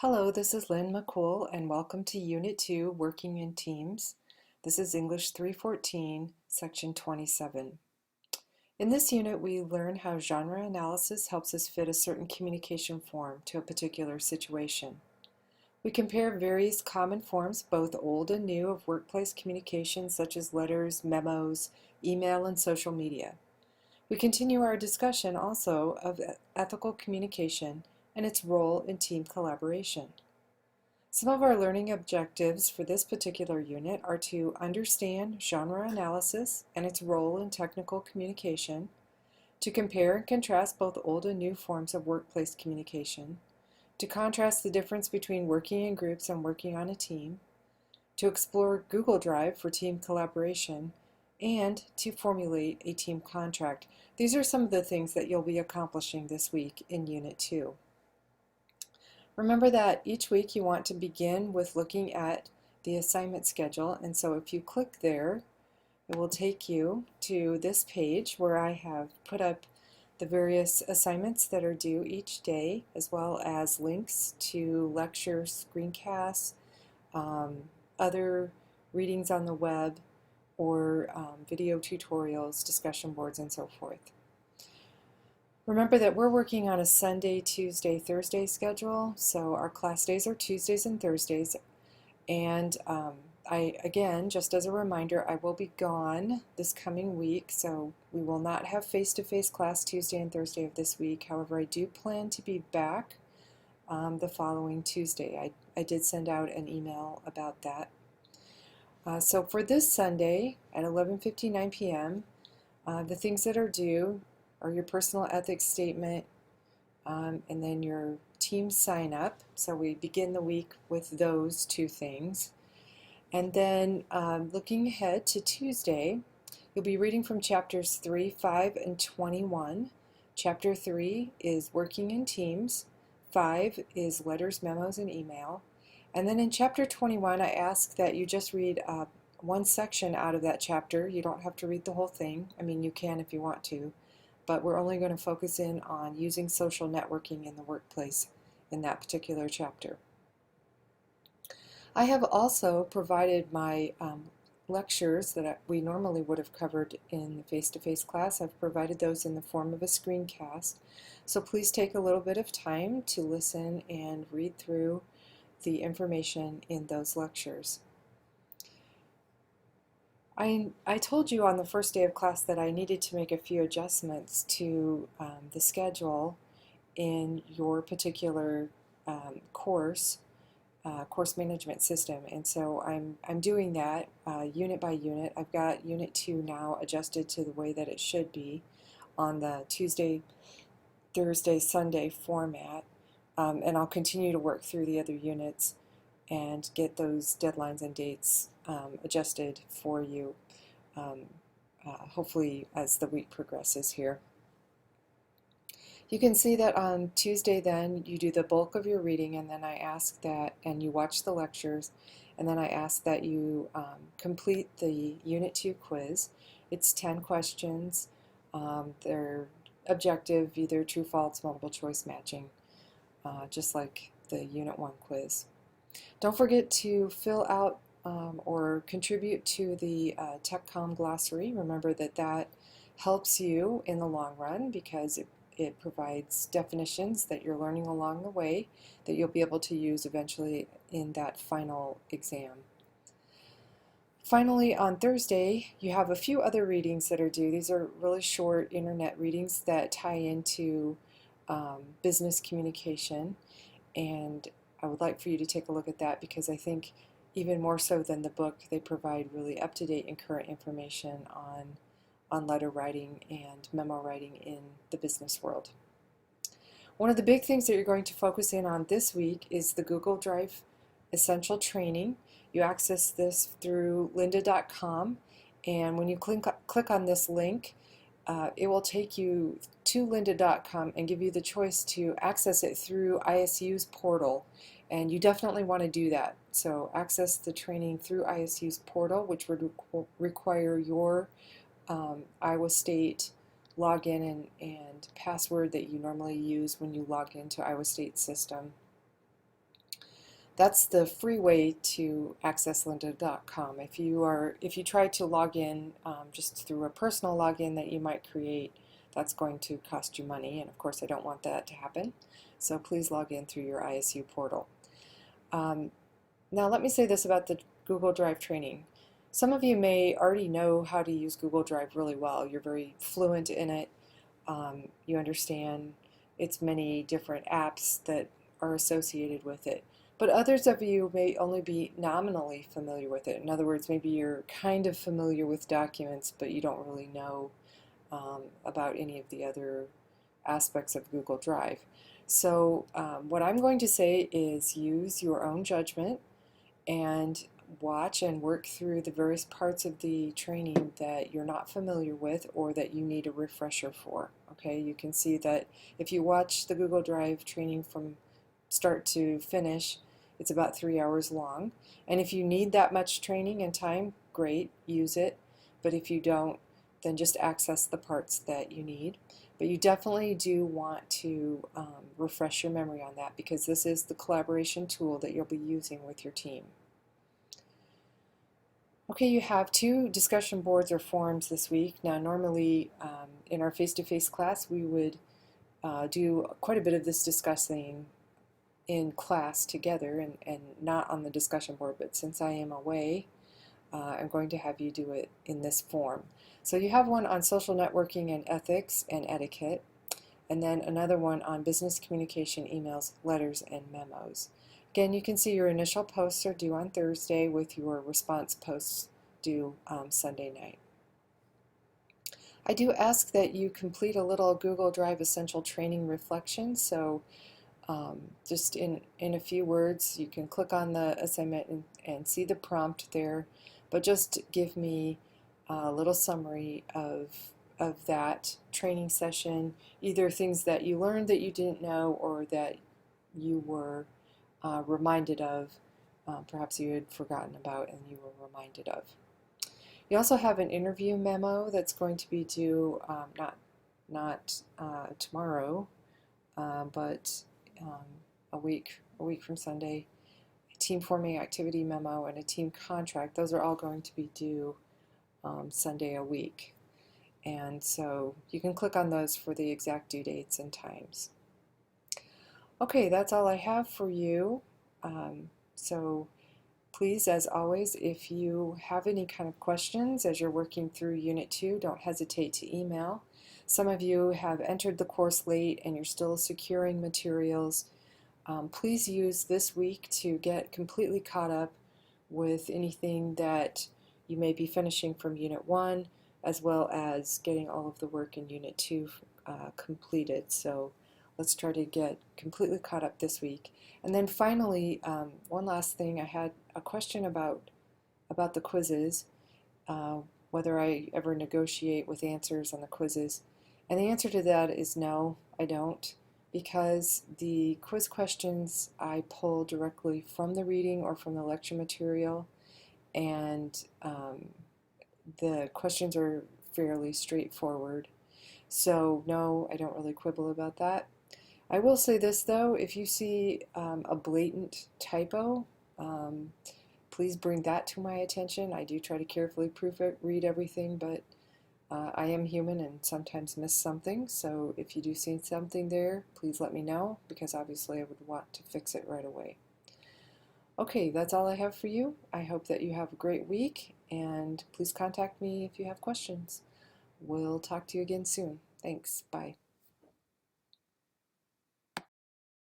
Hello, this is Lynn McCool, and welcome to Unit 2, Working in Teams. This is English 314, Section 27. In this unit, we learn how genre analysis helps us fit a certain communication form to a particular situation. We compare various common forms, both old and new, of workplace communication, such as letters, memos, email, and social media. We continue our discussion also of ethical communication and its role in team collaboration. Some of our learning objectives for this particular unit are to understand genre analysis and its role in technical communication, to compare and contrast both old and new forms of workplace communication, to contrast the difference between working in groups and working on a team, to explore Google Drive for team collaboration, and to formulate a team contract. These are some of the things that you'll be accomplishing this week in Unit 2. Remember that each week you want to begin with looking at the assignment schedule, and so if you click there, it will take you to this page where I have put up the various assignments that are due each day, as well as links to lectures, screencasts, other readings on the web, or video tutorials, discussion boards, and so forth. Remember that we're working on a Sunday, Tuesday, Thursday schedule, so our class days are Tuesdays and Thursdays. And again, just as a reminder, I will be gone this coming week, so we will not have face-to-face class Tuesday and Thursday of this week. However, I do plan to be back the following Tuesday. I did send out an email about that. So for this Sunday at 11:59 p.m., the things that are due are your personal ethics statement, and then your team sign up. So we begin the week with those two things. And then looking ahead to Tuesday, you'll be reading from chapters 3, 5, and 21. Chapter 3 is working in teams. 5 is letters, memos, and email. And then in chapter 21, I ask that you just read one section out of that chapter. You don't have to read the whole thing. I mean, you can if you want to, but we're only going to focus in on using social networking in the workplace in that particular chapter. I have also provided my lectures that we normally would have covered in the face-to-face class. I've provided those in the form of a screencast. So please take a little bit of time to listen and read through the information in those lectures. I told you on the first day of class that I needed to make a few adjustments to the schedule in your particular course management system, and so I'm doing that unit by unit. I've got Unit 2 now adjusted to the way that it should be on the Tuesday, Thursday, Sunday format, and I'll continue to work through the other units and get those deadlines and dates adjusted for you, hopefully as the week progresses here. You can see that on Tuesday then you do the bulk of your reading, and then I ask that, and you watch the lectures, and then I ask that you complete the Unit 2 quiz. It's 10 questions. They're objective, either true, false, multiple choice matching, just like the Unit 1 quiz. Don't forget to fill out or contribute to the TechCom glossary. Remember that that helps you in the long run because it provides definitions that you're learning along the way that you'll be able to use eventually in that final exam. Finally, on Thursday, you have a few other readings that are due. These are really short internet readings that tie into business communication, and I would like for you to take a look at that because I think even more so than the book, they provide really up-to-date and current information on letter writing and memo writing in the business world. One of the big things that you're going to focus in on this week is the Google Drive Essential Training. You access this through lynda.com, and when you click on this link, it will take you to lynda.com and give you the choice to access it through ISU's portal, and you definitely want to do that. So access the training through ISU's portal, which would require your Iowa State login and password that you normally use when you log into Iowa State's system. That's the free way to access lynda.com. If you try to log in just through a personal login that you might create, that's going to cost you money, and of course I don't want that to happen. So please log in through your ISU portal. Now let me say this about the Google Drive training. Some of you may already know how to use Google Drive really well. You're very fluent in it. You understand its many different apps that are associated with it. But others of you may only be nominally familiar with it. In other words, maybe you're kind of familiar with documents, but you don't really know about any of the other aspects of Google Drive. So what I'm going to say is use your own judgment and watch and work through the various parts of the training that you're not familiar with or that you need a refresher for. Okay, you can see that if you watch the Google Drive training from start to finish, it's about 3 hours long. And if you need that much training and time, great, use it. But if you don't, then just access the parts that you need. But you definitely do want to refresh your memory on that, because this is the collaboration tool that you'll be using with your team. Okay, you have 2 discussion boards or forums this week. Now normally in our face-to-face class we would do quite a bit of this discussing in class together and not on the discussion board, but since I am away, I'm going to have you do it in this form. So you have one on social networking and ethics and etiquette, and then another one on business communication, emails, letters, and memos. Again, you can see your initial posts are due on Thursday with your response posts due Sunday night. I do ask that you complete a little Google Drive Essential Training reflection. So just in a few words, you can click on the assignment and see the prompt there, but just give me a little summary of that training session, either things that you learned that you didn't know or that you were reminded of, perhaps you had forgotten about and you were reminded of. You also have an interview memo that's going to be due not tomorrow, but a week from Sunday. A team forming activity memo and a team contract. Those are all going to be due Sunday a week. And so you can click on those for the exact due dates and times. Okay, that's all I have for you. So please, as always, if you have any kind of questions as you're working through Unit 2, don't hesitate to email. Some of you have entered the course late and you're still securing materials. Please use this week to get completely caught up with anything that you may be finishing from Unit 1, as well as getting all of the work in Unit 2 completed. So let's try to get completely caught up this week. And then finally, one last thing, I had a question about the quizzes, whether I ever negotiate with answers on the quizzes. And the answer to that is no, I don't, because the quiz questions I pull directly from the reading or from the lecture material, and the questions are fairly straightforward. So no, I don't really quibble about that. I will say this though, if you see a blatant typo, please bring that to my attention. I do try to carefully proofread everything, but I am human and sometimes miss something. So if you do see something there, please let me know, because obviously I would want to fix it right away. Okay, that's all I have for you. I hope that you have a great week, and please contact me if you have questions. We'll talk to you again soon. Thanks. Bye.